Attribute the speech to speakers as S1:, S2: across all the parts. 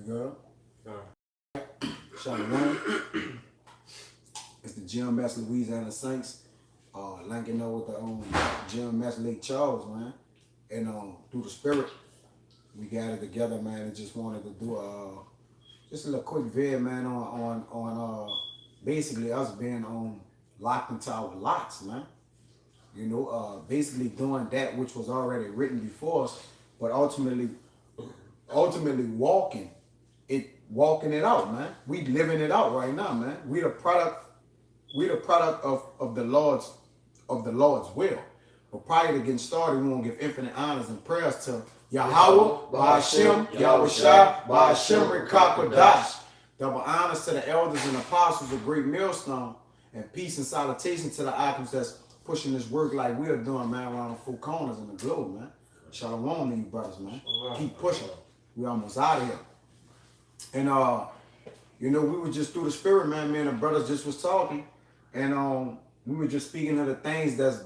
S1: good? Shalom. It's the GMS Louisiana Saints. Linking up with the GMS Lake Charles, man. And through the spirit, we gathered together, man, and just wanted to do just a little quick vid, man, on basically us being locked into our lots, man. You know, basically doing that which was already written before us, but ultimately walking it out, man. We living it out right now, man. We the product of the Lord's will. But prior to getting started, we want to give infinite honors and prayers to Yahweh, Ba'ashem, Yahushua, Ba'ashem, Rikakwadash. Double honors to the elders and apostles of Great Millstone, and peace and salutation to the icons that's pushing this work like we're doing, man, around the four corners in the globe, man. Shalom to you brothers, man. Keep pushing. We almost out of here. And you know, we were just through the spirit, man. Me and the brothers just was talking, and we were just speaking of the things that's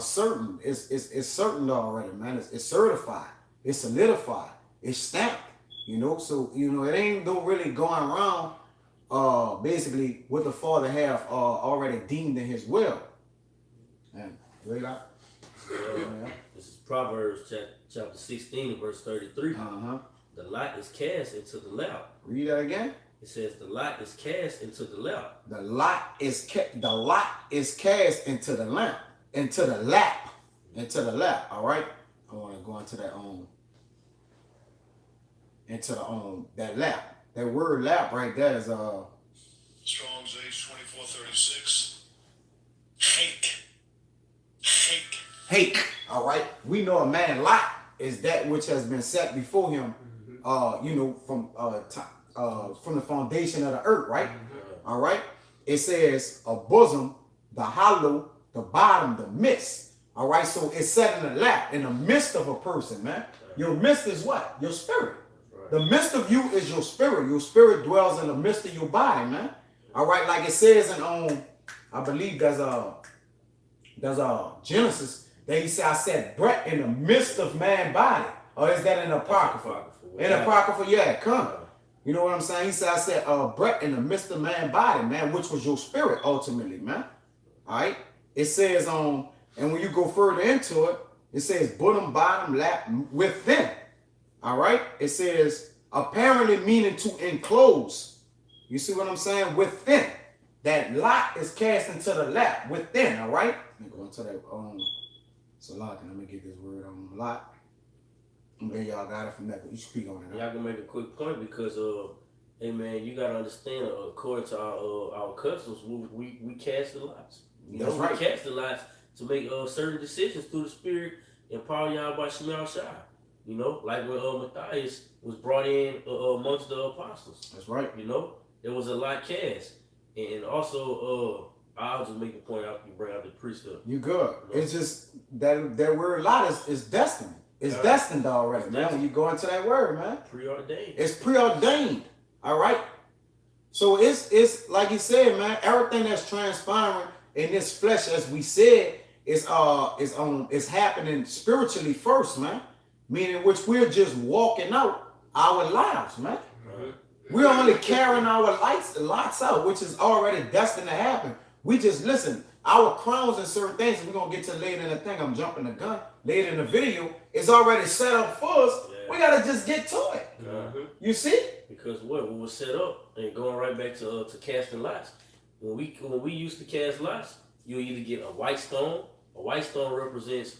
S1: certain. It's certain already, man. It's certified. It's solidified. It's stamped. You know, so you know it ain't no really going around. Basically, what the Father have already deemed in His will. And read out.
S2: This is Proverbs chapter 16, verse 33. The lot is cast into the lap.
S1: Read that again.
S2: It says the lot is cast into the lap.
S1: The lot is cast into the lap. Into the lap. All right. I want to go into that that lap. That word lap right there is
S3: Strong's H 2436.
S1: hake. All right. We know a man lot is that which has been set before him. You know, from the foundation of the earth, right? All right. It says a bosom, the hollow, the bottom, the midst. All right. So it's set in the lap, in the midst of a person, man. Your midst is what? Your spirit. The midst of you is your spirit. Your spirit dwells in the midst of your body, man. All right. Like it says in I believe there's Genesis that he said, I said breath in the midst of man's body. Or is that in Apocrypha? In Apocrypha, yeah, come. You know what I'm saying? He said, I said, breath in the midst of man's body, man, which was your spirit ultimately, man. All right. It says, and when you go further into it, it says bottom, bottom, lap, within. All right. It says apparently meaning to enclose. You see what I'm saying? Within. That lot is cast into the lap within. All right. Let me go into that. Salat, let me get this word on lot. And then y'all got it from that. You speak on it.
S2: Y'all can make a quick point because, hey man, you gotta understand. According to our customs, we cast the lots.
S1: That's right.
S2: We cast the lots to make certain decisions through the Spirit and power y'all by Shemal Shai. You know, like when Matthias was brought in amongst the apostles.
S1: That's right.
S2: You know, there was a lot cast, and also I'll just make a point out. You bring out the priesthood.
S1: You good? You know? It's just that word lot is destined. It's destined already, man. When you go into that word, man.
S2: Preordained.
S1: It's preordained. All right. So it's like you said, man. Everything that's transpiring in this flesh, as we said, is happening spiritually first, man. Meaning which we're just walking out our lives, man. We're only carrying our lots out, which is already destined to happen. We just listen. Our crowns and certain things, we're going to get to later in the thing. I'm jumping the gun. Later in the video, it's already set up for us. Yeah. We got to just get to it. You see?
S2: Because what was set up, and going right back to casting lots, when we used to cast lots, you either get a white stone. A white stone represents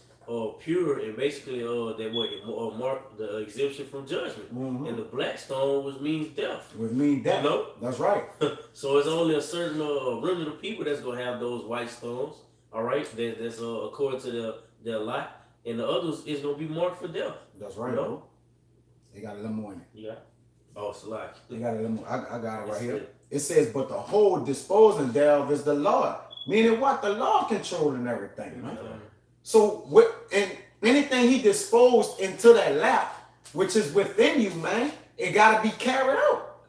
S2: pure, and basically that mark the exemption from judgment. And the black stone means death.
S1: Which means death. You know? That's right.
S2: So it's only a certain remnant of people that's gonna have those white stones. All right, that's according to their lot, and the others is gonna be marked for death.
S1: That's right, bro. They got a little more in it.
S2: Yeah. Oh, Salak.
S1: They got a little more. I got it right here. It says, but the whole disposing thereof is the Lord. Meaning what? The Lord controlling everything, man. So and anything He disposed into that lap, which is within you, man, it got to be carried out.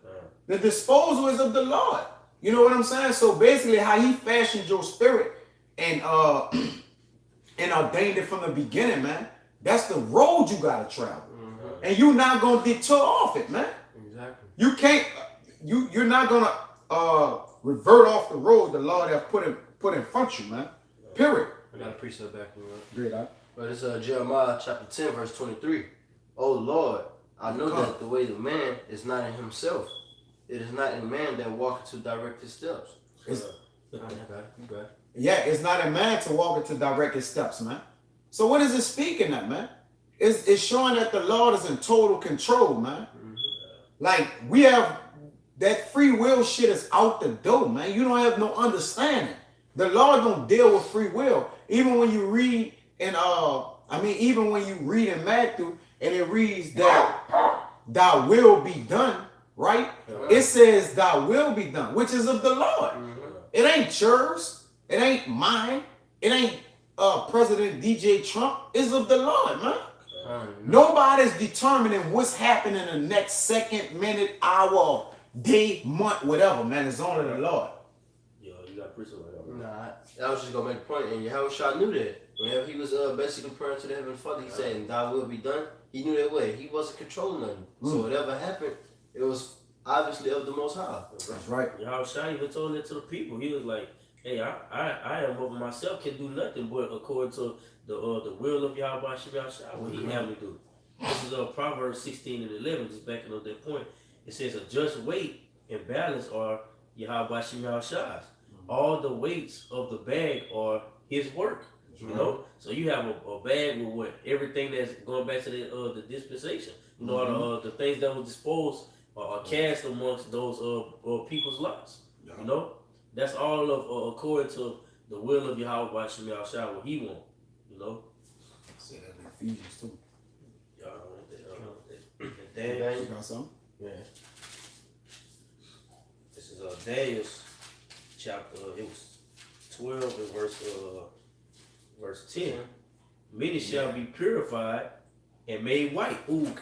S1: The disposal is of the Lord. You know what I'm saying? So basically, how He fashioned your spirit and ordained it from the beginning, man. That's the road you got to travel. and you're not gonna deter off it, man.
S4: Exactly.
S1: You can't. You're not gonna revert off the road the Lord has put in front of you, man. Period.
S4: I got a precept back in up.
S1: Great,
S4: But it's Jeremiah chapter 10, verse 23. Oh Lord, I know that the way of man is not in himself. It is not in man that walketh to direct his steps.
S1: It's,
S4: You got it.
S1: yeah, it's not a man to walk into direct his steps, man. So what is it speaking at, man? It's showing that the Lord is in total control, man. Like we have that free will shit is out the door, man. You don't have no understanding. The Lord don't deal with free will. Even when you read in even when you read in Matthew and it reads that thy will be done, right? It says thy will be done, which is of the Lord. It ain't yours. It ain't mine. It ain't President DJ Trump. It's of the Lord, man. Nobody's determining what's happening in the next second, minute, hour, day, month, whatever, man. It's only the Lord.
S2: Yo, you got precept right now.
S4: Nah, I was just gonna make a point, and Yahushua knew that. Whenever he was basically praying to the Heavenly Father, he said, "Thy will be done." He knew that way. He wasn't controlling nothing. So whatever happened, it was obviously of the Most High.
S1: That's right.
S2: Yahushua even told that to the people. He was like, "Hey, I am of myself can do nothing but according to the will of Yahweh Shemashah, what he had me do." This is Proverbs 16 and 11, just backing up that point. It says, "A just weight and balance are Yahweh Shemashah's. All the weights of the bag are his work." You know, so you have a bag with what everything that's going back to the dispensation. You know, all the things that were disposed are cast amongst those people's lots. You know, that's all of according to the will of Yahweh Shemashah, what he want. You know,
S1: Say that in Ephesians too.
S2: Daniel.
S1: You got something?
S2: Yeah. This is Daniel's chapter. It was 12 and verse 10. Many shall be purified and made white. Ooh,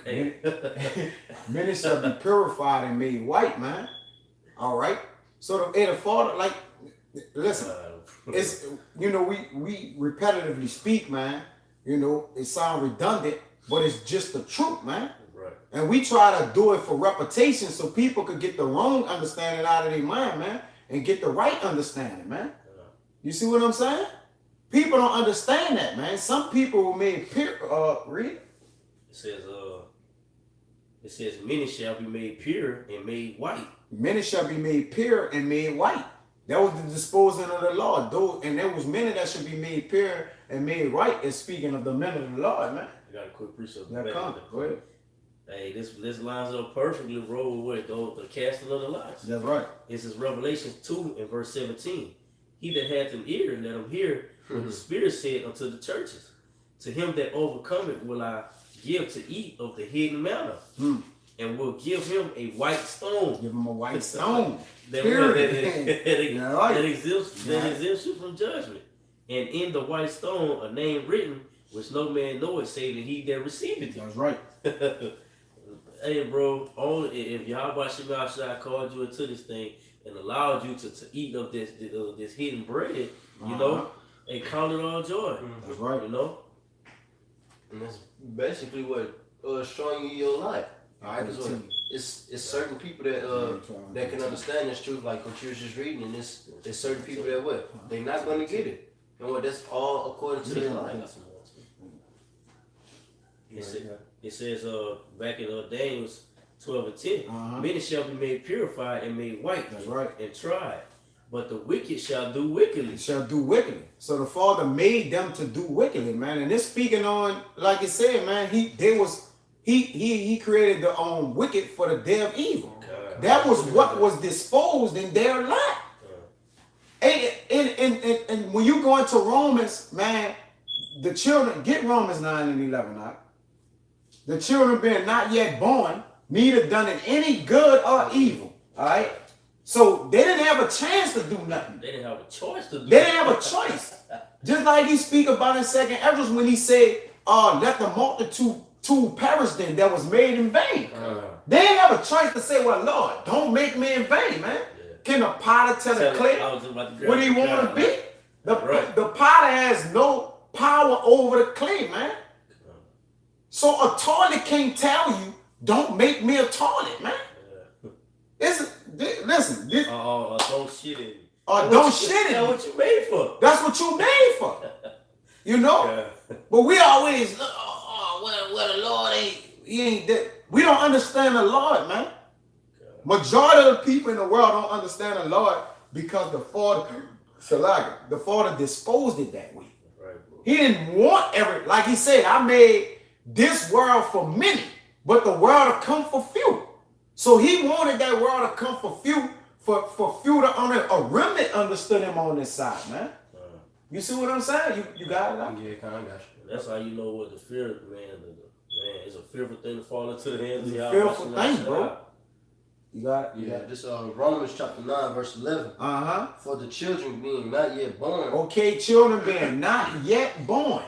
S1: Many shall be purified and made white, man. All right. So the Father, like, listen, it's we repetitively speak, man. You know, it sounds redundant, but it's just the truth, man.
S2: Right.
S1: And we try to do it for reputation so people could get the wrong understanding out of their mind, man, and get the right understanding, man. You see what I'm saying? People don't understand that, man. Some people were made pure. Read.
S2: It says many shall be made pure and made white.
S1: Many shall be made pure and made white. That was the disposing of the Lord. And there was many that should be made pure and made right. Is speaking of the men of the Lord, man.
S2: I got a quick precept.
S1: Now come, go ahead.
S2: Hey, this lines up perfectly, bro, with the casting of the lots.
S1: That's right.
S2: This is Revelation 2 and verse 17. He that hath an ear, let him hear what the Spirit said unto the churches. To him that overcometh will I give to eat of the hidden manna, and will give him a white stone.
S1: Give him a white stone.
S2: that exempts you from judgment. And in the white stone a name written, which no man knoweth, save he that receiveth it.
S1: That's right.
S2: Hey, bro, only if Yahweh Shemashah called you into this thing and allowed you to eat of this hidden bread, you know, and count it all joy.
S1: That's right.
S2: You know?
S4: And that's basically what showing you your life. Alright, because it's certain people that can understand this truth, like what you was just reading, and it's certain people that what they're not gonna get it. And what that's all according to their life.
S2: It says back in Daniel's 12 and 10, many shall be made purified and made white.
S1: That's right.
S2: And tried. But the wicked shall do wickedly.
S1: They shall do wickedly. So the Father made them to do wickedly, man. And it's speaking on, like you said, man, he created the wicked for the day of evil. God. That was what was disposed in their life. And when you go into Romans, man, the children, get Romans 9 and 11 out. The children being not yet born, neither done in any good or evil. All right? So they didn't have a chance to do nothing.
S2: They didn't have a choice to do
S1: They didn't have a choice. Just like he speak about in 2nd Ezra when he said, let the multitude perish then that was made in vain. They didn't have a choice to say, well, Lord, don't make me in vain, man. Yeah. Can the potter tell the clay what he want to be? The potter has no power over the clay, man. So a toilet can't tell you, don't make me a toilet, man. Listen, this,
S2: don't shit in.
S1: don't shit in.
S2: That's what you made for.
S1: That's what you made for. You know?
S2: Yeah.
S1: But we always, well, the Lord he ain't that. We don't understand the Lord, man. Majority of the people in the world don't understand the Lord because the Father disposed it that way.
S2: Right, bro.
S1: He didn't want like he said, I made this world for many, but the world to come for few. So he wanted that world to come for few, for few to a remnant understood him on this side, man. You see what I'm saying? You got it?
S4: Yeah, kind of got you.
S2: That's how you know what the fear, man. Man, it's a fearful thing to fall into the hands of
S1: It's a
S2: Yahweh.
S1: fearful thing, bro. You got it?
S4: Yeah, this Romans chapter 9, verse 11. For the children being not yet born.
S1: Okay, children being not yet born.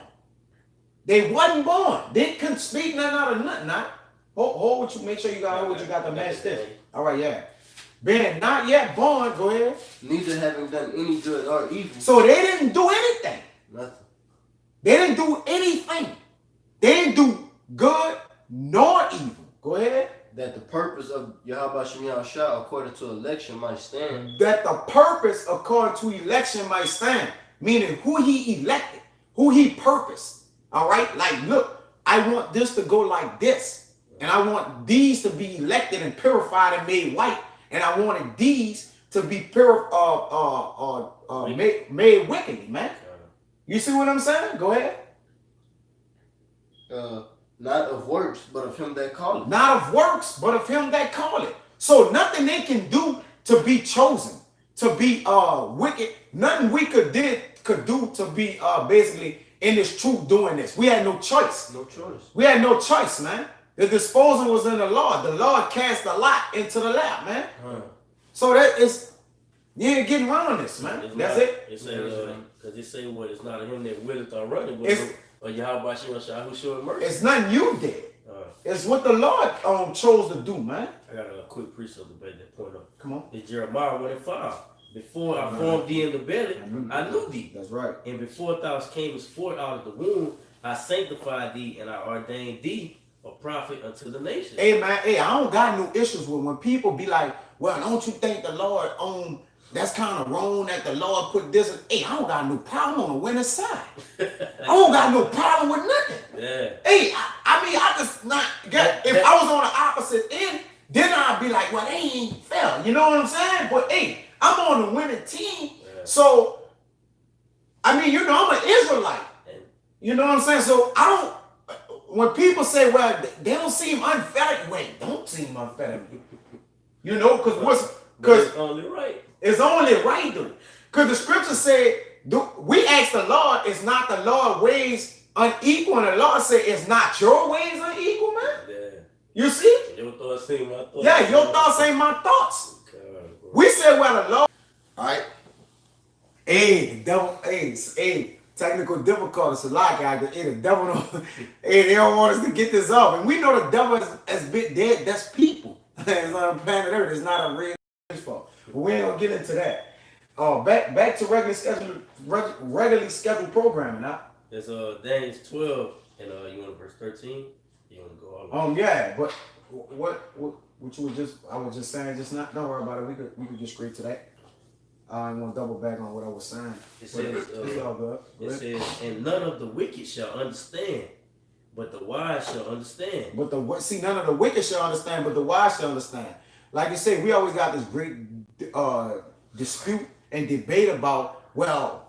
S1: They wasn't born. They couldn't speak nothing out of nothing. Now, hold what you. Make sure you got hold what you got to match this. All right, yeah. Being not yet born. Go ahead.
S4: Neither having done any good or evil.
S1: So they didn't do anything.
S4: Nothing.
S1: They didn't do anything. They didn't do good nor evil. Go ahead.
S4: That the purpose of Yahweh Shem Yahushua according to election might stand.
S1: That the purpose according to election might stand. Meaning who he elected, who he purposed. All right? Like, look, I want this to go like this. And I want these to be elected and purified and made white. And I wanted these to be made wickedly, man. You see what I'm saying? Go ahead.
S4: Not of works, but of him that called it.
S1: Not of works, but of him that called it. So nothing they can do to be chosen, to be wicked. Nothing we could do to be basically in this truth doing this. We had no choice.
S4: No choice.
S1: We had no choice, man. The disposal was in the Lord. The Lord cast the lot into the lap, man. So that is, you ain't getting around this, man. That's it.
S2: It said, because it say what? It's not him that willeth or runneth, but Yahweh Shem Yahushua who showed mercy.
S1: It's nothing you did. It's what the Lord chose to do, man.
S2: I got a quick precept to back that point up.
S1: Come on.
S2: It's Jeremiah 1:5. Before I formed thee in the belly, I knew thee.
S1: That's right.
S2: And before thou camest forth out of the womb, I sanctified thee and I ordained thee a prophet unto the nation.
S1: Hey, man, I don't got no issues with when people be like, well, don't you think the Lord that's kind of wrong that the Lord put this. Hey, I don't got no problem on the winner's side. I don't got no problem with nothing.
S2: Yeah.
S1: Hey, I just not get. If I was on the opposite end, then I'd be like, well, they ain't fair. You know what I'm saying? But hey, I'm on the winning team. Yeah. So, I'm an Israelite. You know what I'm saying? So when people say, well, they don't seem unfair, don't seem unfair to me. You know, because
S2: it's only right.
S1: It's only right, dude. Because the scripture said, we ask the Lord, is not the Lord ways unequal? And the Lord said, is not your ways unequal, man? Yeah. You see?
S2: Your thoughts ain't my thoughts.
S1: Yeah, your thoughts ain't my thoughts. God, we said, well, the Lord. All right. Hey, the devil, technical difficulties. A lot, guys. The devil don't, they don't want us to get this off. And we know the devil has been dead. That's people. It's on planet Earth. It's not a real fault. But we ain't gonna get into that. Back to regularly scheduled programming now.
S2: There's Daniel 12 and you want verse 13? You want to go all
S1: yeah, but what I was just saying just not. Don't worry about it. We could just straight to that. I want to double back on what I was saying.
S2: It says,
S1: it's all good.
S2: It says, and none of the wicked shall understand, but the wise shall understand.
S1: But none of the wicked shall understand, but the wise shall understand. Like you say, we always got this great dispute and debate about, well,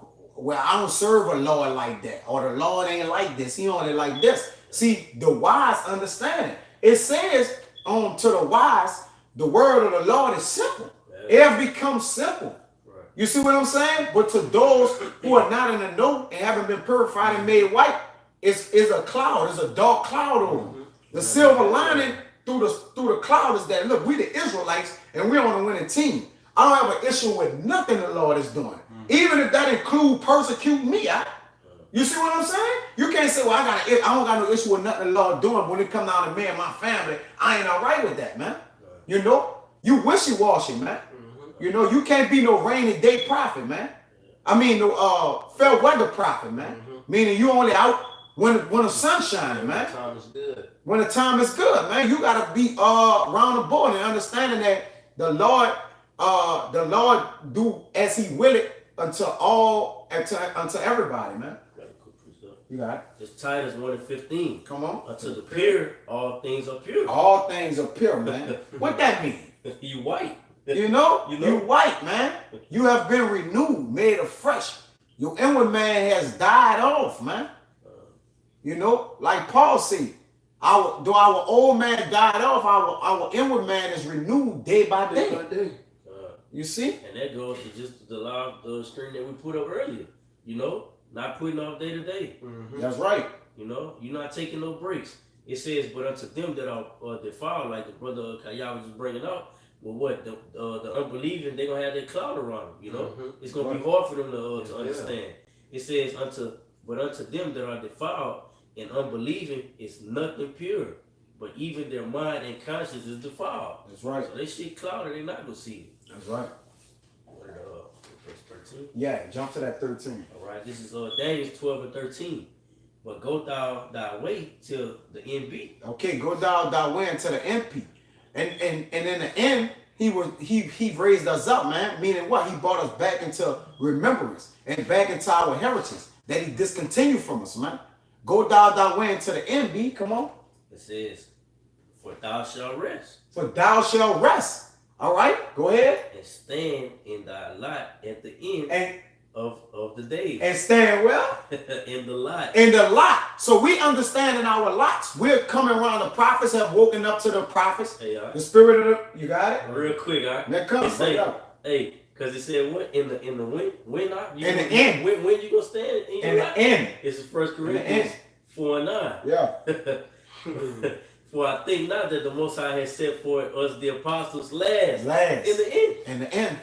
S1: I don't serve a Lord like that, or the Lord ain't like this, he only like this. See, the wise understand it. It says to the wise, the word of the Lord is simple. It has become simple. Right. You see what I'm saying? But to those who are not in the know and haven't been purified and made white, it's a cloud, it's a dark cloud over them. The silver lining through the cloud is that, look, we the Israelites and we're on the winning team. I don't have an issue with nothing the Lord is doing. Even if that includes persecuting me. You see what I'm saying? You can't say, well, I don't got no issue with nothing the Lord doing. When it comes down to me and my family, I ain't all right with that, man. You know? You wishy-washy, man. You know, you can't be no rainy day prophet, man. No fair weather prophet, man. Meaning you only out when the sun's shining, man.
S4: Time is good.
S1: When the time is good, man, you gotta be around the board and understanding that the Lord do as He will it unto everybody, man. You got it.
S2: It's Titus 1:15.
S1: Come on.
S2: Unto the pure, all things are pure.
S1: All things are pure, man. What that mean?
S2: You white.
S1: You know, you white, man. You have been renewed, made afresh. Your inward man has died off, man. You know, like Paul said, our old man died off, our inward man is renewed day by day. You see?
S2: And that goes to just the screen that we put up earlier. You know, not putting off day to day.
S4: Mm-hmm.
S1: That's right.
S2: You know, you're not taking no breaks. It says, but unto them that are defiled, like the brother Kaya was just bringing up, well, what the unbelieving, they're gonna have that cloud around them. You know, it's gonna be hard for them to understand. It says, but unto them that are defiled and unbelieving is nothing pure, but even their mind and conscience is defiled.
S1: That's right.
S2: So they see cloud and they're not gonna see it.
S1: That's right.
S2: Verse 13.
S1: Yeah, jump to that 13.
S2: All right, this is Daniel 12:13. But go thou thy way till the end be.
S1: Okay, go down that way into the MP. And in the end, he raised us up, man. Meaning what? He brought us back into remembrance and back into our heritage that he discontinued from us, man. Go down that way into the MB. Come on.
S2: It says, for thou shalt rest.
S1: For thou shalt rest. All right, go ahead.
S2: And stand in thy lot at the end
S1: And
S2: of the day.
S1: and stand well
S2: in the lot.
S1: in the lot. So we understand in our lots. We're coming around. The prophets have woken up to the prophets.
S2: Hey, all right.
S1: The spirit of the, you got it?
S2: Real quick, all right?
S1: Now come,
S2: It say,
S1: bring it up.
S2: hey, because it said what? In the when not?
S1: In the end.
S2: When you gonna stand in your
S1: In
S2: lot?
S1: the end.
S2: It's 1
S1: In the
S2: Corinthians
S1: end.
S2: 4:9.
S1: Yeah.
S2: For I think not that the Most High has set for us the apostles last.
S1: Last.
S2: In the end.
S1: In the end.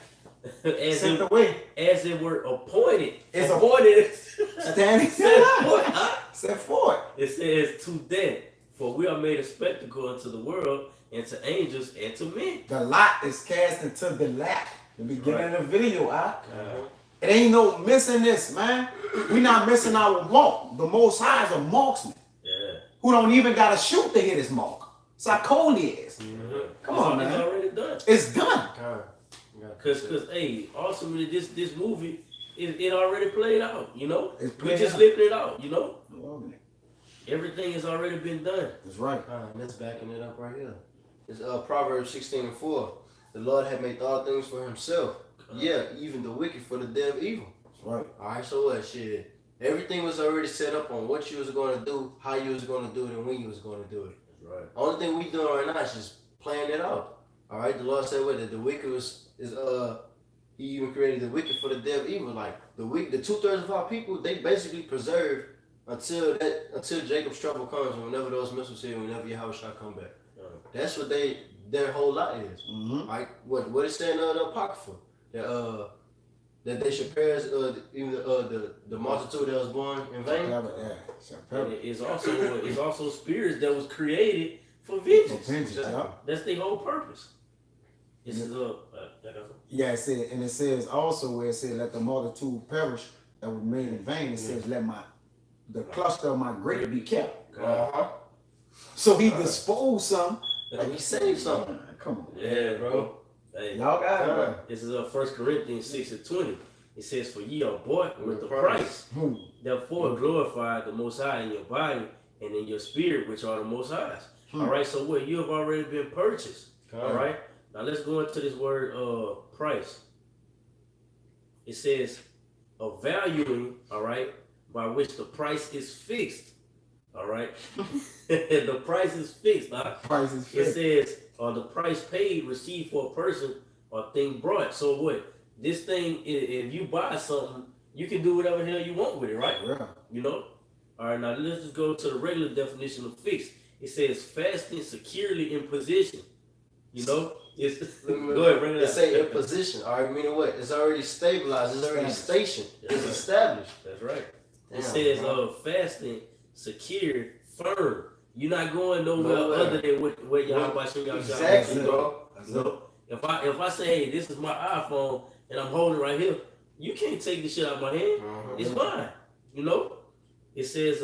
S2: as
S1: Sent
S2: it,
S1: away.
S2: as it were appointed.
S1: It's
S2: appointed.
S1: Standing.
S2: Set forth, huh?
S1: Set forward.
S2: It says to death, for we are made a spectacle unto the world and to angels and to men.
S1: The lot is cast into the lap. The beginning of the video,
S2: Uh-huh.
S1: It ain't no missing this, man. We not missing our mark. The Most High is a marksman
S2: Yeah.
S1: who don't even got to shoot to hit his mark. It's how cold he is. Come on,
S2: It's
S1: man.
S2: already done.
S1: It's done.
S2: Cause hey, ultimately this movie it already played out, you know?
S1: It's
S2: We
S1: played
S2: just
S1: out.
S2: living it out, you know? Everything has already been done.
S1: That's right.
S4: That's backing it up right here. It's Proverbs 16:4. The Lord had made all things for himself. Yeah, even the wicked for the day of evil.
S1: That's right.
S4: Alright, so what? Shit. Everything was already set up on what you was going to do, how you was going to do it, and when you was going to do it.
S2: Right.
S4: Only thing we doing right now is just playing it out. Alright, the Lord said what? That the wicked he even created the wicked for the day of evil. Like the 2/3 of our people, they basically preserved until Jacob's trouble comes, and whenever those missiles hit, whenever Yahweh shall come back. That's what their whole lot is.
S1: Mm-hmm.
S4: Like what is saying in the Apocrypha? That they should perish even the multitude that was born in vain.
S2: And it's also spirits that was created for vengeance.
S1: Yeah.
S2: That's their whole purpose. This is
S1: Yeah, it said, and it says also where it said, "Let the multitude perish that was made in vain." It says, "Let the cluster of my grape be kept." So he disposed some.
S4: Like he saved something.
S1: Come on.
S2: Yeah, bro. Hey,
S1: Y'all got it, man.
S2: this is 1 Corinthians 6:20. It says, "For ye are bought with the price. Therefore glorify the Most High in your body and in your spirit, which are the Most High's." All right, so what? You have already been purchased. All right. Now let's go into this word price. It says a valuing, all right, by which the price is fixed. All right. The price is fixed. Huh?
S1: Price is
S2: It
S1: fixed.
S2: says the price paid received for a person or thing brought. So what? This thing, if you buy something, you can do whatever the hell you want with it, right?
S1: Yeah.
S2: You know? All right, now let's just go to the regular definition of fixed. It says fastened securely in position. You know? It's go ahead, bring it
S4: It
S2: up.
S4: say in position. Alright, meaning what? It's already stabilized. It's already stationed. It's established.
S2: That's right.
S4: Damn,
S2: It says
S4: bro.
S2: fastened, secured, firm. You're not going nowhere
S4: Nowhere.
S2: other than what y'all about to
S4: Exactly, bro.
S2: So if I say, hey, this is my iPhone and I'm holding it right here, you can't take this shit out of my hand. It's mine. You know? It says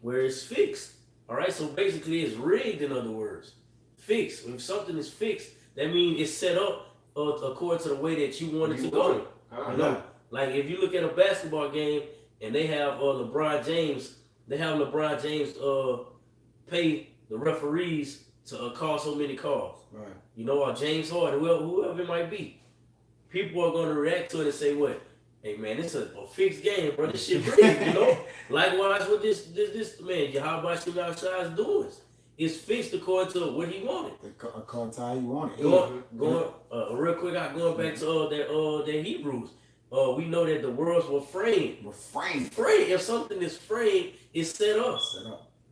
S2: where it's fixed. All right, so basically it's rigged. In other words, fixed. If something is fixed, that means it's set up according to the way that you want it to go. You know, like if you look at a basketball game and they have LeBron James, pay the referees to call so many calls.
S1: Right.
S2: You know, or James Harden, whoever it might be. People are going to react to it and say, what? Hey, man, it's a fixed game, bro. This shit rigged, you know? Likewise with this man, Yahweh Shemaiah is doing. It's fixed according to what he wanted.
S1: According to how you want it.
S2: Going real quick, going back to that Hebrews. We know that the worlds were framed. If something is framed, it's set up.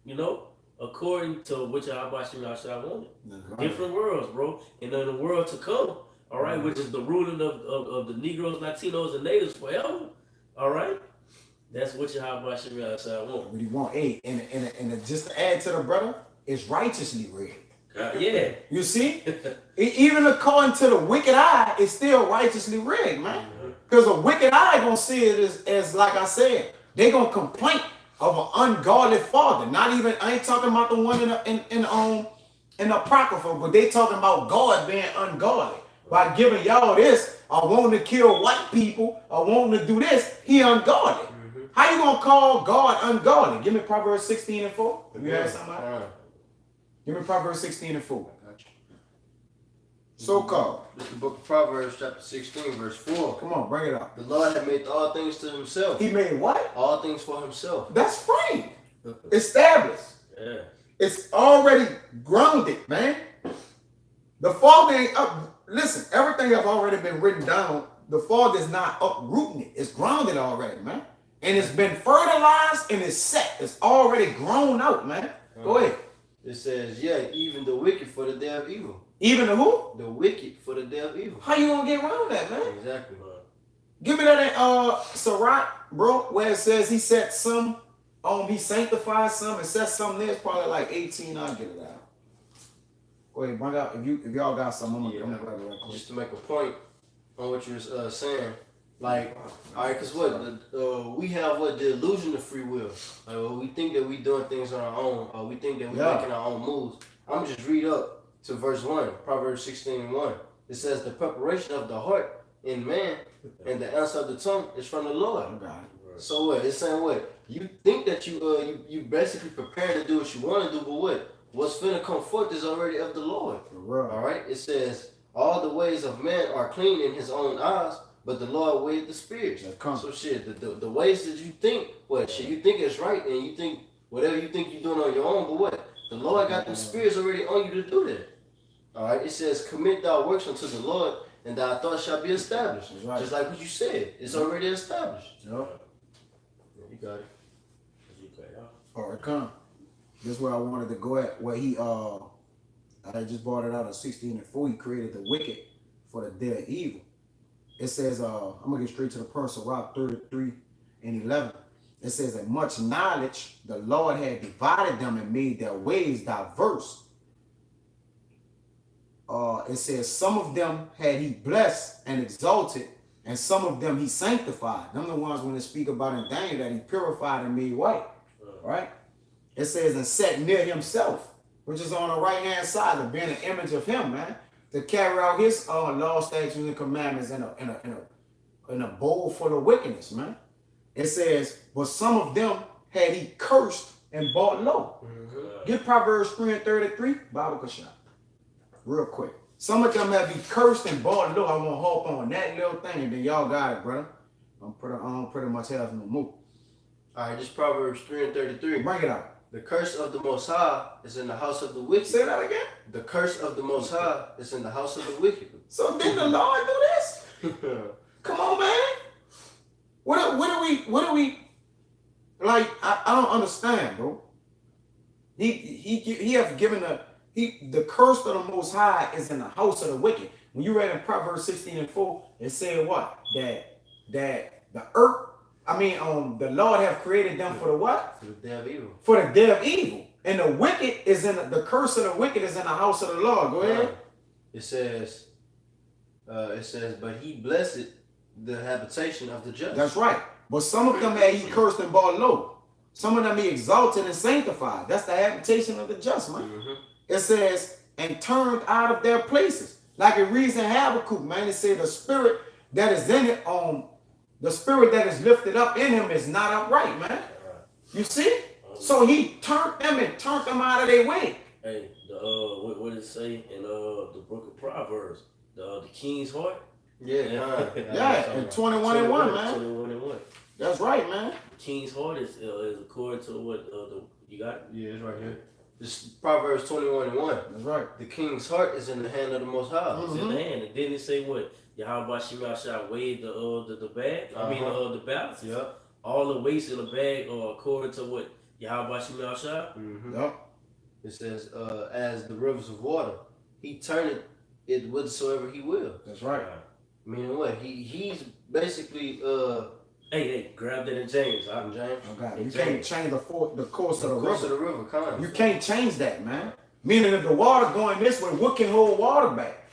S2: You know? According to which Yahweh Shemaiah wanted. Right. Different worlds, bro. And then the world to come, all right, which is the ruling of the Negroes, Latinos, and Natives forever. All right? That's what Yahweh Shemaiah wanted.
S1: What he want. Hey, and just to add to the brother, it's righteously rigged.
S2: Yeah.
S1: You see? Even according to the wicked eye, it's still righteously rigged, man. Because a wicked eye gonna see it as like I said, they gonna complain of an ungodly father. Not even, I ain't talking about the one in the Apocrypha, but they talking about God being ungodly. By giving y'all this, or wanting to kill white people, or wanting to do this, he ungodly. How you gonna call God ungodly? Give me Proverbs 16:4. You have something? Give me Proverbs 16:4. So called.
S4: This is the book of Proverbs, chapter 16, verse 4.
S1: Come on, bring it up.
S4: The Lord had made all things to himself.
S1: He made what?
S4: All things for himself.
S1: That's free. Established.
S2: Yeah.
S1: It's already grounded, man. The Father ain't up. Listen, everything have already been written down. The Father is not uprooting it. It's grounded already, man. And it's been fertilized and it's set. It's already grown out, man. Go ahead.
S4: It says, yeah, even the wicked for the day of evil.
S1: Even the who?
S4: The wicked for the day of evil.
S1: How you gonna get around that, man?
S4: Exactly.
S1: Give me that Sirach, bro, where it says he set some, he sanctified some and set some there. It's probably like 18. I'll get it out. Go ahead, bring out. If y'all got some, I'm gonna grab it right quick.
S4: Just to make a point on what you were saying, like, all right, because we have the illusion of free will. Like, we think that we doing things on our own, or we think that we making our own moves. I'm just read up to verse 1, Proverbs 16:1. It says, the preparation of the heart in man and the answer of the tongue is from the Lord. So what? It's saying what? You think that you basically prepared to do what you want to do, but what? What's finna come forth is already of the Lord. All right? It says, all the ways of man are clean in his own eyes, but the Lord weighed the spirits. So shit, the ways that you think, you think it's right, and you think whatever you think you're doing on your own, but what? The Lord got them spirits already on you to do that. All right? It says, commit thy works unto the Lord, and thy thoughts shall be established. Right. Just like what you said. It's already established.
S1: Yep.
S4: You got it.
S1: All right, come. This is where I wanted to go at, where he, I just brought it out of 16:4. He created the wicked for the day of evil. It says, I'm going to get straight to the point, Sirach 33:11. It says that much knowledge, the Lord had divided them and made their ways diverse. It says some of them had he blessed and exalted, and some of them he sanctified. Them the ones when they speak about in Daniel that he purified and made white. Right? It says, and set near himself, which is on the right hand side of being an image of him, man, to carry out his law, statutes, and commandments in a bowl full of wickedness, man. It says, but some of them had he cursed and bought low. Get Proverbs 3:33, Bible Kashaf. Real quick. Some of them have he cursed and bought low. I want to hop on that little thing, and then y'all got it, brother. I don't pretty much have no move.
S4: All right, this Proverbs 3:33.
S1: Bring it out.
S4: The curse of the Most High is in the house of the wicked.
S1: Say that again.
S4: The curse of the Most High is in the house of the wicked.
S1: So didn't the Lord do this? Come on, man. What do we like? I don't understand, bro. He have given the curse of the Most High is in the house of the wicked. When you read in Proverbs 16:4, it said what? That the earth. The Lord have created them for the what?
S4: For the day of evil.
S1: For the day of evil. And the wicked is the curse of the wicked is in the house of the Lord. Go ahead.
S4: It says, but he blessed the habitation of the just.
S1: That's right. But some of them had he cursed and bought low. Some of them be exalted and sanctified. That's the habitation of the just, man. It says, and turned out of their places. Like it reads in Habakkuk, man, it says the spirit that is in it, the spirit that is lifted up in him is not upright, man. You see? So he turned them and turned them out of their way.
S2: Hey, what did it say in the book of Proverbs? The king's heart.
S1: Yeah, and 21 and 1, man.
S2: 21 and 1.
S1: That's right, man.
S2: The king's heart is according to what you got.
S4: Yeah, it's right here. This Proverbs 21 and 1.
S1: That's right.
S4: The king's heart is in the hand of the Most High.
S2: It's in the hand. And didn't it say what? Yahweh Shemashah weighed the bag? I mean the balance.
S4: Yeah.
S2: All the weights in the bag are according to what? Yahweh Shemashah.
S1: Yep.
S4: It says, as the rivers of water, he turneth it whithersoever he will.
S1: That's right.
S4: Meaning what? He's basically
S2: Hey, grab that in James.
S4: James.
S1: Okay. You can't change the course of the
S4: course
S1: river.
S4: of the river, kind
S1: You can't change that, man. Meaning if the water going this way, what can hold water back?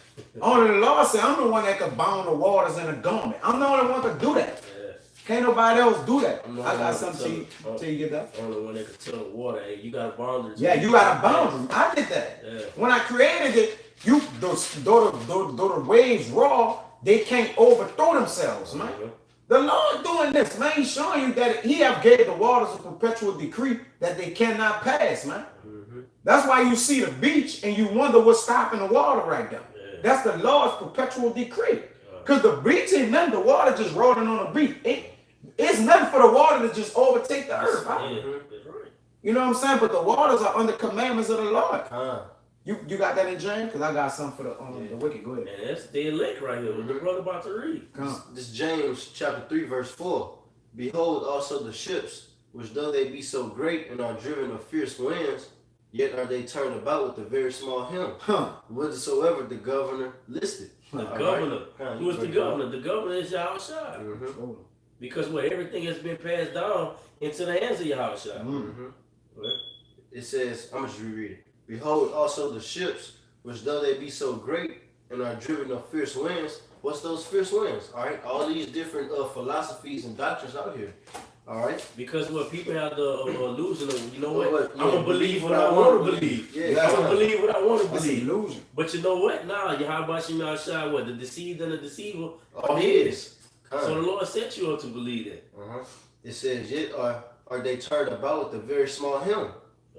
S1: Only the Lord said, I'm the one that can bound the waters in a garment. I'm the only one that can do that.
S2: Yeah.
S1: Can't nobody else do that.
S2: I'm the
S1: I
S2: only
S1: got
S2: one
S1: something till you get that.
S2: Only one that can tell the water, hey, you got a boundary.
S1: Yeah, you got a boundary. I did that.
S2: Yeah.
S1: When I created it, though the waves raw, they can't overthrow themselves, man. The Lord doing this, man. He's showing you that he have gave the waters a perpetual decree that they cannot pass, man. That's why you see the beach and you wonder what's stopping the water right now.
S2: Yeah.
S1: That's the Lord's perpetual decree. Because the beach ain't nothing. The water just rolling on the beach. It's nothing for the water to just overtake the earth. Right?
S2: Yeah, that's right.
S1: You know what I'm saying? But the waters are under commandments of the Lord.
S4: Huh.
S1: You got that in James? Because I got something for the wicked. Go ahead.
S2: Man, that's the elect right here. What the brother about to read.
S1: Come.
S4: This James chapter 3 verse 4. Behold also the ships, which though they be so great and are driven of fierce winds, yet are they turned about with a very small helm, whithersoever the governor listed.
S2: The
S4: All
S2: governor.
S4: right.
S2: Who is the governor? The governor is Yahushua. Because everything has been passed down into the hands of Yahushua.
S4: It says, I'm going to just reread it. Behold also the ships, which though they be so great and are driven of fierce winds. What's those fierce winds? All right, all these different philosophies and doctrines out here. All right,
S2: because what people have the illusion of, you know what?
S4: Yeah,
S2: I'm gonna believe what I want to believe.
S4: Yeah,
S2: I'm gonna believe what I want to
S1: That's
S2: believe.
S1: an illusion.
S2: But you know what? Now, Yahweh Shemashah, what? The deceived and the deceiver are his. So the Lord set you up to believe that.
S4: It says, yet are they turned about with a very small helm.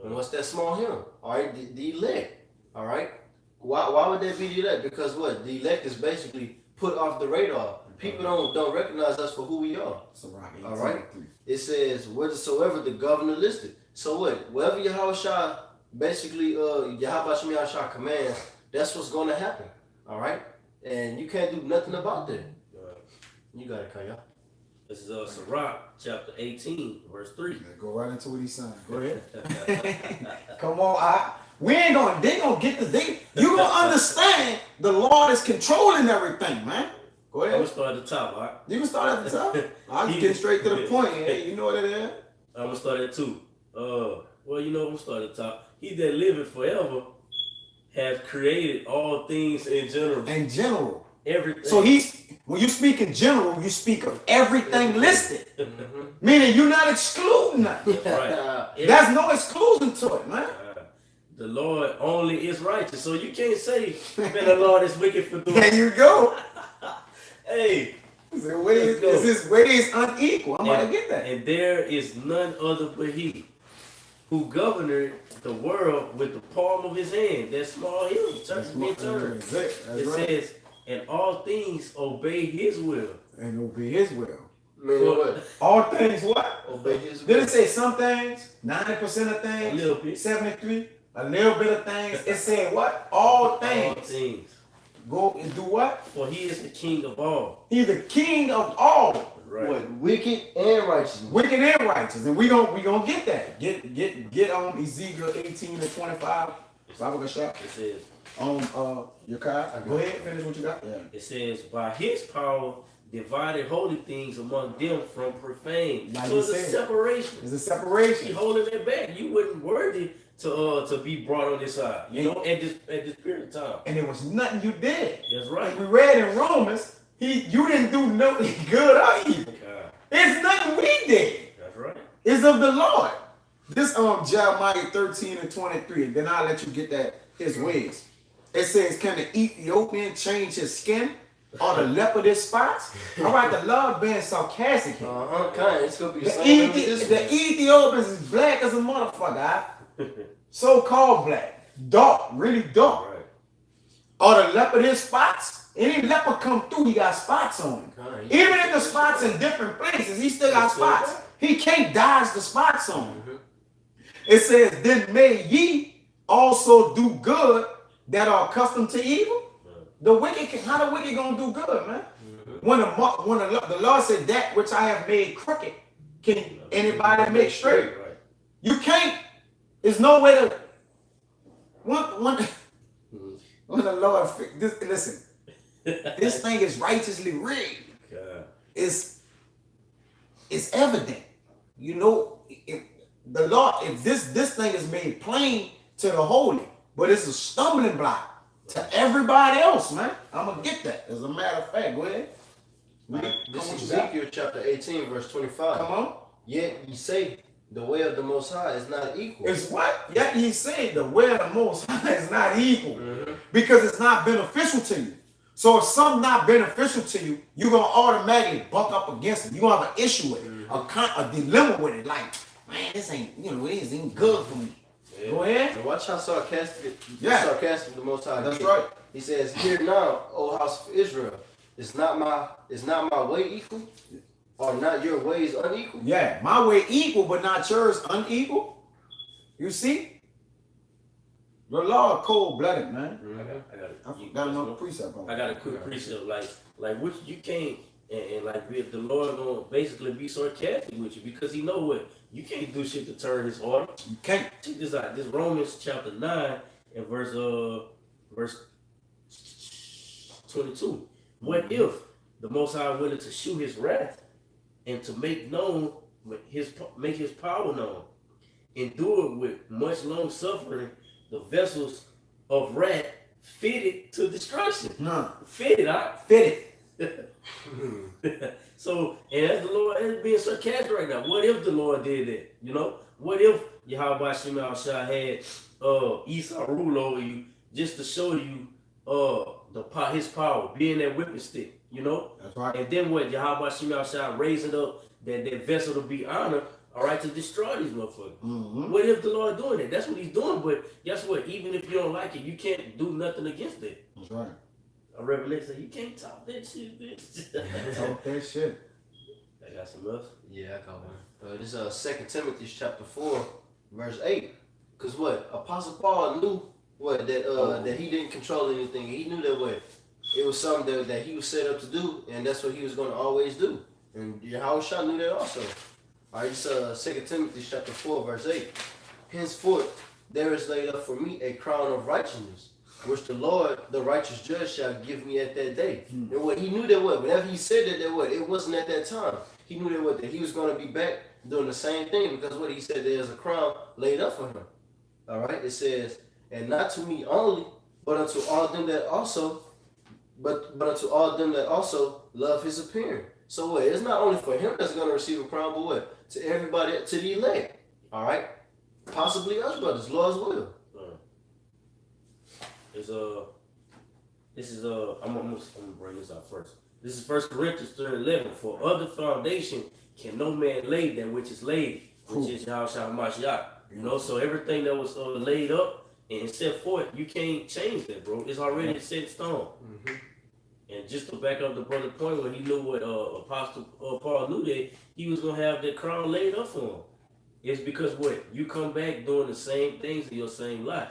S4: And what's that small helm? All right, the elect. All right. Why would that be the elect? Because what? The elect is basically put off the radar. People don't recognize us for who we are. All right. It says, whithersoever the governor listed. So what? Wherever Yahushua basically Yahweh Shemashah commands, that's what's going to happen. All right. And you can't do nothing about that. You got it, Kaya.
S2: This is Sirach chapter 18, verse 3.
S1: Go right into what he's saying. Go ahead. Come on, they gonna get you gonna understand the Lord is controlling everything, man. Go
S2: I'm
S1: ahead.
S2: gonna start at the top, all right?
S1: You can start at the top. I'll just get straight to the point. Hey, you know what it is?
S2: I'm gonna start at 2. Well, you know, I'm gonna start at the top. He that liveth forever has created all things in general.
S1: In general.
S2: Everything.
S1: So when you speak in general, you speak of everything listed. Meaning you're not excluding nothing.
S2: Right.
S1: There's no exclusion to it, man.
S2: The Lord only is righteous. So you can't say, man, the Lord is wicked for doing.
S1: There you go.
S2: Hey.
S1: The his ways unequal. I'm gonna get that.
S2: And there is none other but he who governed the world with the palm of his hand. That small hill. It says, and all things obey his will.
S1: And obey his will.
S4: What?
S1: All things what?
S4: Obey his will.
S1: Did it say some things? 90% of things?
S2: A little bit.
S1: 73? A little bit of things. It said what? All things.
S2: All things.
S1: Go and do what?
S2: For he is the king of all.
S1: He's the king of all.
S2: Right.
S4: What? Wicked and righteous.
S1: Wicked and righteous. And we gonna get that. Get on Ezekiel 18 to 25. Bible shop.
S2: It says,
S1: Your car. Go ahead, finish what you got. Yeah.
S2: it says, by his power divided holy things among them from profane.
S1: Like
S2: so
S1: you
S2: it's a
S1: said.
S2: separation.
S1: It's a
S2: He
S1: separation.
S2: holding it back. You wasn't worthy to be brought on this side. You know, at this period of time.
S1: And it was nothing you did.
S2: That's
S1: Like
S2: right.
S1: we read in Romans, you didn't do nothing good or evil.
S2: God,
S1: It's nothing we did.
S2: that's right.
S1: is of the Lord. This Jeremiah 13 and 23. Then I'll let you get that his ways. It says, can the Ethiopian change his skin or the leopard his spots? All right, the Lord being sarcastic here.
S4: It's gonna be
S1: The Ethiopians is black as a motherfucker. So-called black. Dark, really dark.
S2: Right.
S1: Or the leopard his spots. Any leopard come through, he got spots on him. Even if the spots in different places, he still got spots. He can't dodge the spots on him. It says, then may ye also do good that are accustomed to evil. The wicked how the wicked gonna do good, man? When the Lord said that which I have made crooked, can anybody make straight? You can't. There's no way to. When the Lord listen, this thing is righteously rigged. It's evident. You know, the Lord, if this thing is made plain to the holy, but it's a stumbling block to everybody else, man. I'm gonna get that. As a matter of fact, go ahead.
S4: This is Ezekiel chapter 18, verse 25.
S1: Come on.
S4: Yet ye say the way of the Most High is not equal.
S1: It's what? Yet he said the way of the Most High is not equal because it's not beneficial to you. So if something not beneficial to you, you're gonna automatically buck up against it. You're gonna have an issue with it, a dilemma with it. Like, man, this ain't, it ain't good for me. Yeah. Go ahead.
S4: And watch how sarcastic the Most High.
S1: That's right.
S4: He says, "Hear now, O house of Israel, is not my way equal, or not your ways unequal?"
S1: Yeah, my way equal, but not yours unequal. You see, the Lord cold-blooded, man. I got another precept on.
S2: I got a quick precept, like which you can't, and like the Lord gonna basically be sarcastic with you because he know what you can't do shit to turn his order.
S1: You can't.
S2: Check this out. This Romans chapter 9 and verse 22. What if the Most High willing to shew his wrath and to make his power known, endure with much long suffering the vessels of wrath fitted to destruction.
S1: No.
S2: Fitted, huh?
S1: Fitted.
S2: So, and as the Lord is being sarcastic right now, what if the Lord did that? You know, what if Yahweh Shema Shah had Esau rule over you just to show you his power, being that whipping stick, you know?
S1: That's right.
S2: And then what? Yahweh Shema Shah raising up that vessel to be honored, all right, to destroy these motherfuckers. What if the Lord doing that? That's what he's doing, but guess what? Even if you don't like it, you can't do nothing against it.
S1: That's right.
S2: A revelation, you can't talk that shit, bitch.
S1: Talk that shit.
S2: I got some else.
S4: Yeah, I got one. This is 2 Timothy chapter 4, verse 8. Because what? Apostle Paul knew what that he didn't control anything. He knew that what it was something that he was set up to do, and that's what he was going to always do. And Yahushua knew that also. All right, it's 2 Timothy chapter 4, verse 8. Henceforth there is laid up for me a crown of righteousness, which the Lord, the righteous judge, shall give me at that day. And what he knew that what, whenever he said that what, it wasn't at that time. He knew that what, that he was going to be back doing the same thing, because what he said, there's a crown laid up for him. All right, it says, and not to me only, but unto all them that also, but unto all them that also love his appearing. So what? It's not only for him that's going to receive a crown, but what? To everybody, to the elect. All right, possibly us brothers, Lord's will.
S2: I'm gonna bring this out first. This is 1 Corinthians 3:11. For other foundation can no man lay that which is laid, which is Yahushua Mashiach. You know, so everything that was laid up and set forth, you can't change that, bro. It's already set in stone. And just to back up the brother's point, when he knew what Apostle Paul knew, that he was gonna have that crown laid up for him. It's because what? You come back doing the same things in your same life.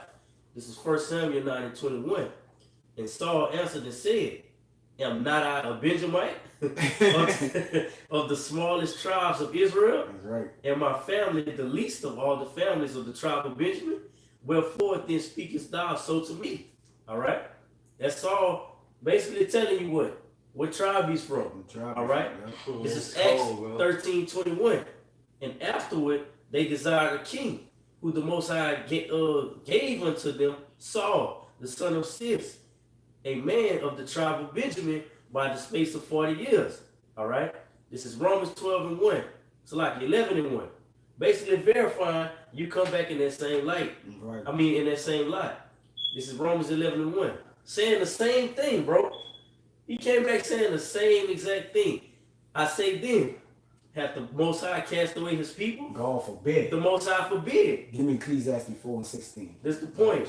S2: This is 1 Samuel 9:21. And Saul answered and said, am not I a Benjamite of the smallest tribes of Israel?
S1: That's right.
S2: And my family the least of all the families of the tribe of Benjamin? Wherefore then speakest thou so to me? All right? That's Saul basically telling you what tribe he's from. All right? Yeah. This is Acts 13:21. And afterward they desired a king, who the Most High gave unto them Saul, the son of Cis, a man of the tribe of Benjamin, by the space of 40 years. All right? This is Romans 12:1. It's like 11:1. basically verifying you come back in that same light.
S1: Right.
S2: I mean, in that same light. This is Romans 11:1, saying the same thing, bro. He came back saying the same exact thing. I say then, hath the Most High cast away his people?
S1: God forbid.
S2: The Most High forbid.
S1: Give me Ecclesiastes 4:16.
S2: That's the point.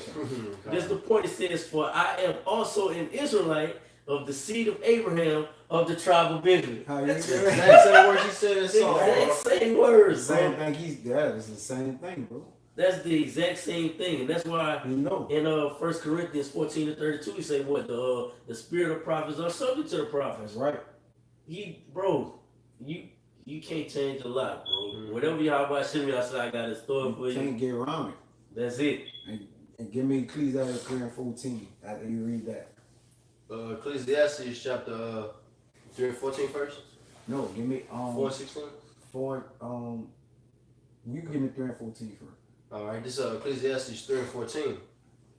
S2: That's the point. It says, for I am also an Israelite of the seed of Abraham of the tribe of Benjamin.
S1: How you
S2: That's
S1: say
S2: the
S1: that?
S4: Exact same words you said in
S2: exact
S4: Psalm.
S2: same words,
S1: Same
S2: bro.
S1: thing. It's the same thing, bro.
S2: That's the exact same thing. And that's why
S1: You know.
S2: in 1 Corinthians 14:32, he say what? The spirit of prophets are subject to the prophets.
S1: That's right.
S2: You can't change a lot, bro. Whatever Yahweh Shimmy I got in store for
S1: You
S2: you,
S1: can't get around it.
S2: that's it.
S1: And give me Ecclesiastes 3:14 after you read that.
S4: Ecclesiastes chapter 3 and 14 first.
S1: No, give me
S4: 4 and 16.
S1: 4 you can give me 3:14 first.
S4: All right, this is Ecclesiastes 3 and 14.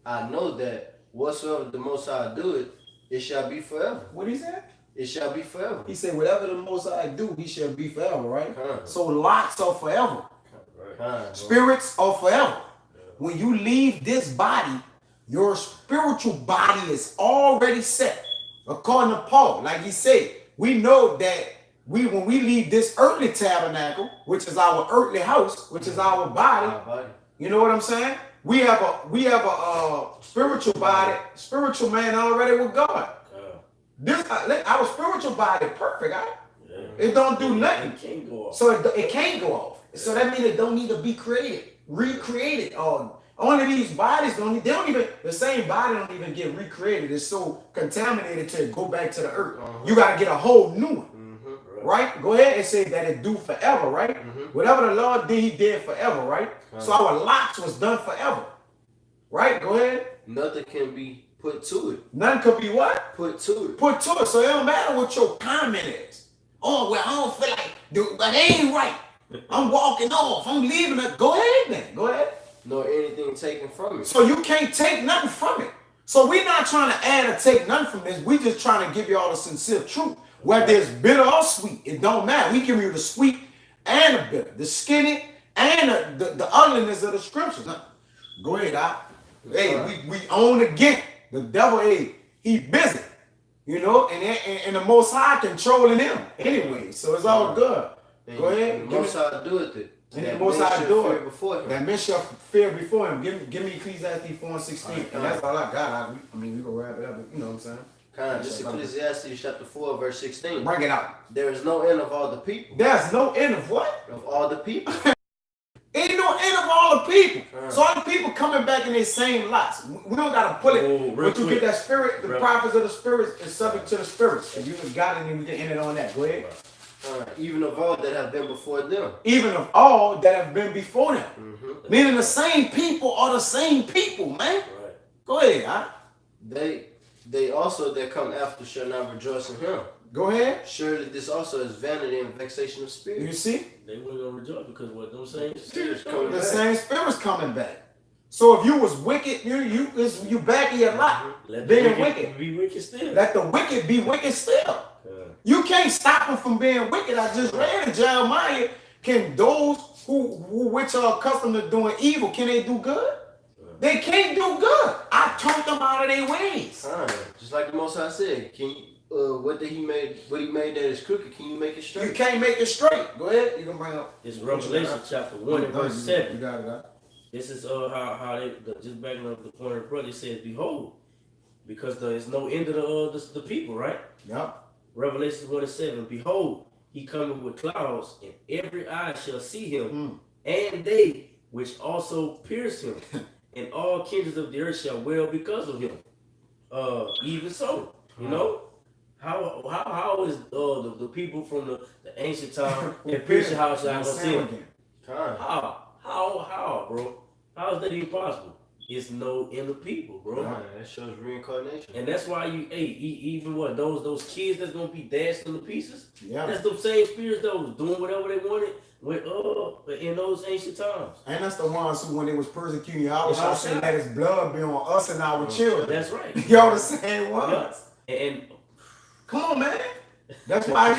S4: I know that whatsoever the Most High doeth, it shall be forever.
S1: What he said?
S4: It shall be forever.
S1: He said, whatever the Most High do, he shall be forever, right?
S4: Huh.
S1: So lots are forever.
S4: Huh, bro.
S1: Spirits are forever. When you leave this body, your spiritual body is already set. According to Paul, like he said, we know that when we leave this earthly tabernacle, which is our earthly house, which is our body,
S4: Our body.
S1: you know what I'm saying? We have a spiritual body, spiritual man already with God. This our spiritual body perfect, right?
S2: Yeah.
S1: It don't do nothing.
S2: You can't go off.
S1: So it can't go off. So that means it don't need to be created, recreated. Only these bodies the same body don't even get recreated. It's so contaminated to go back to the earth. You got to get a whole new one. Right? Go ahead and say that it do forever, right? Whatever the Lord did, he did forever, right? So our lots was done forever. Right? Go ahead.
S4: Nothing can be put to it.
S1: None could be what?
S4: Put to it.
S1: Put to it. So it don't matter what your comment is. Oh, well, I don't feel like, but it ain't right. I'm walking off. I'm leaving it. Go ahead then. Go ahead.
S4: Nor anything taken from it.
S1: So you can't take nothing from it. So we're not trying to add or take nothing from this. We just trying to give you all the sincere truth. Whether it's bitter or sweet, it don't matter. We give you the sweet and the bitter, the skinny and the ugliness of the scriptures. Go ahead, Doc. Hey, we own again. The devil, hey, he busy. You know, and the Most High controlling him anyway. So it's all good. Go ahead.
S4: And the Most High doeth it.
S1: And the Most High do it.
S4: Before him.
S1: That men shall fear before him. Give me Ecclesiastes 4:16. And that's all I got. I mean, we can wrap it up. You know what I'm saying?
S4: This is Ecclesiastes chapter 4, verse 16.
S1: Bring it out.
S4: There is no end of all the people.
S1: There's no end of what?
S4: Of all the people.
S1: Ain't no end of all the people. So all the people coming back in their same lots. We don't gotta pull it.
S2: Oh, real
S1: But you
S2: quick.
S1: get that spirit, the prophets of the spirits is subject to the spirits. If you just got it, then we can end it on that. Go ahead.
S4: Even of all that have been before them.
S1: Even of all that have been before them. Meaning the same people are the same people, man.
S2: Right.
S1: Go ahead, huh?
S4: They also that come after shall not rejoice in him.
S1: Go ahead.
S4: Surely this also is vanity and vexation of
S1: You
S4: spirit.
S1: see?
S2: They weren't gonna rejoice because what them saying?
S4: coming
S1: The
S4: back.
S1: same spirit's coming back. So if you was wicked, you back in your lot.
S2: Let
S1: Being
S2: the
S1: wicked.
S2: be wicked still.
S1: Let the wicked be wicked still. You can't stop them from being wicked. I just read in Jeremiah, can those who which are accustomed to doing evil, can they do good? They can't do good. I turned them out of their ways.
S4: Just like the Most High said, can you, what he made that is crooked, can you make it
S1: You
S4: straight?
S1: can't make it straight. Go ahead. You can bring up.
S2: It's Revelation chapter 1 and verse 7.
S1: You got it, huh?
S2: This is how they just backing up the point of the brother. It says, "Behold, because there is no end of the people." Right.
S1: Yep.
S2: Revelation 1 and 7. Behold, he cometh with clouds, and every eye shall see him, and they which also pierce him, and all kindreds of the earth shall wail because of him. Even so, you know. How is the people from the ancient time and pierce your house out of sin? How, bro? How is that even possible? It's no end of people, bro.
S4: That shows reincarnation.
S2: And that's why even what those kids that's gonna be dashed into pieces.
S1: Yeah.
S2: That's the same spirits that was doing whatever they wanted with in those ancient times.
S1: And that's the ones who, when they was persecuting Yahweh, saying that his blood be on us and our children.
S2: That's right.
S1: Y'all the same ones.
S2: Yeah. And
S1: Come on, man. That's why.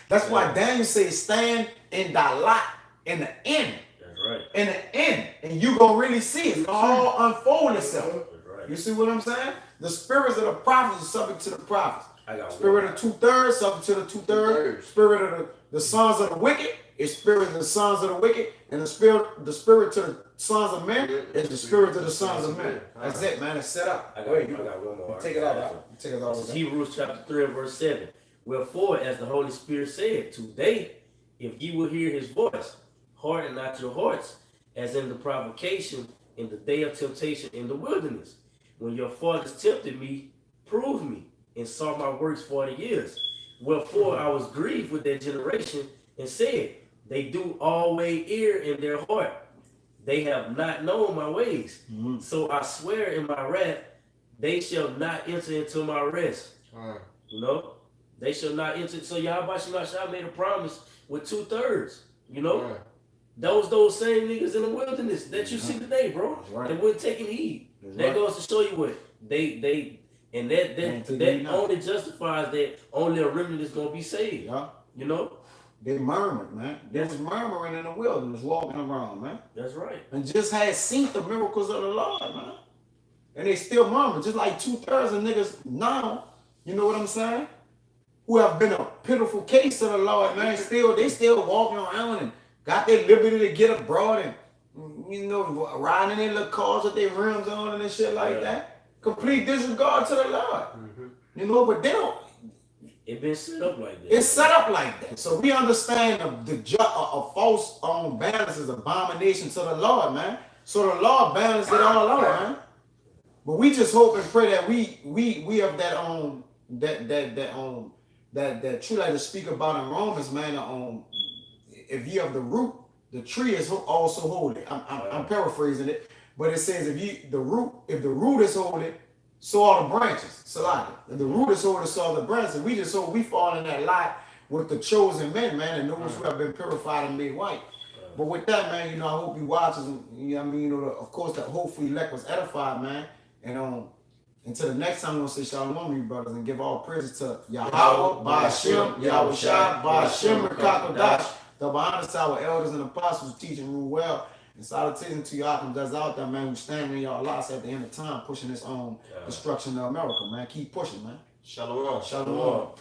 S1: That's why Daniel says, "Stand in thy lot in the end.
S2: That's right.
S1: In the end. And you gonna really see it. It's all unfold itself.
S2: That's right.
S1: You see what I'm saying? The spirits of the prophets are subject to the prophets.
S2: I got
S1: Spirit of 2/3 subject to the 2/3. Spirit of the sons of the wicked is spirit of the sons of the wicked, and the spirit to the sons of men is the spirit of the sons of men. That's it, man. It's set up.
S2: I got one more.
S1: Take it out. Take it out.
S2: This is Hebrews chapter 3 and verse 7. Wherefore, as the Holy Spirit said, today, if ye will hear his voice, harden not your hearts, as in the provocation in the day of temptation in the wilderness, when your fathers tempted me, proved me, and saw my works 40 years. Wherefore I was grieved with that generation, and said, they do always err in their heart. They have not known my ways. So I swear in my wrath, they shall not enter into my rest. You know? They shall not enter. So Yahweh Shemashah made a promise with 2/3. You know? Those same niggas in the wilderness that you see today, bro. They weren't taking heed. That goes to show you what that only justifies that only a remnant is gonna be saved.
S1: Yeah.
S2: You know?
S1: They murmured, man. They was murmuring in the wilderness, walking around, man.
S2: That's right.
S1: And just had seen the miracles of the Lord, man. And they still murmur, just like 2/3 of niggas now, you know what I'm saying? Who have been a pitiful case of the Lord, man. They still walking around and got their liberty to get abroad and, you know, riding in their little cars with their rims on and shit like that. Complete disregard to the Lord. You know, but they don't.
S2: It's been set up like that.
S1: It's set up like that. So we understand a false balance is abomination to the Lord, man. So the Lord balanced it all out, man. But we just hope and pray that we have that true like to speak about in Romans, man. If you have the root, the tree is also holy. I'm paraphrasing it, but it says if the root is holy, so are the branches. Salaki. If the root is holy, so are the branches. We just hope we fall in that light with the chosen men, man, and those who have been purified and made white. But with that, man, you know, I hope you watches, and you know what I mean, you know, of course, that hopefully elect was edified, man. And until the next time, I'm gonna say shalom, you brothers, and give all praises to Yahweh, Ba'ashem, Yahweh Shai, Ba'ashem, Rekakodash, the Bahamas, our elders and apostles, teaching rule well. And salutations to y'all that's out there, man, who standing in y'all lots at the end of time, pushing this destruction of America, man. Keep pushing, man.
S4: Shalom.
S1: Shalom.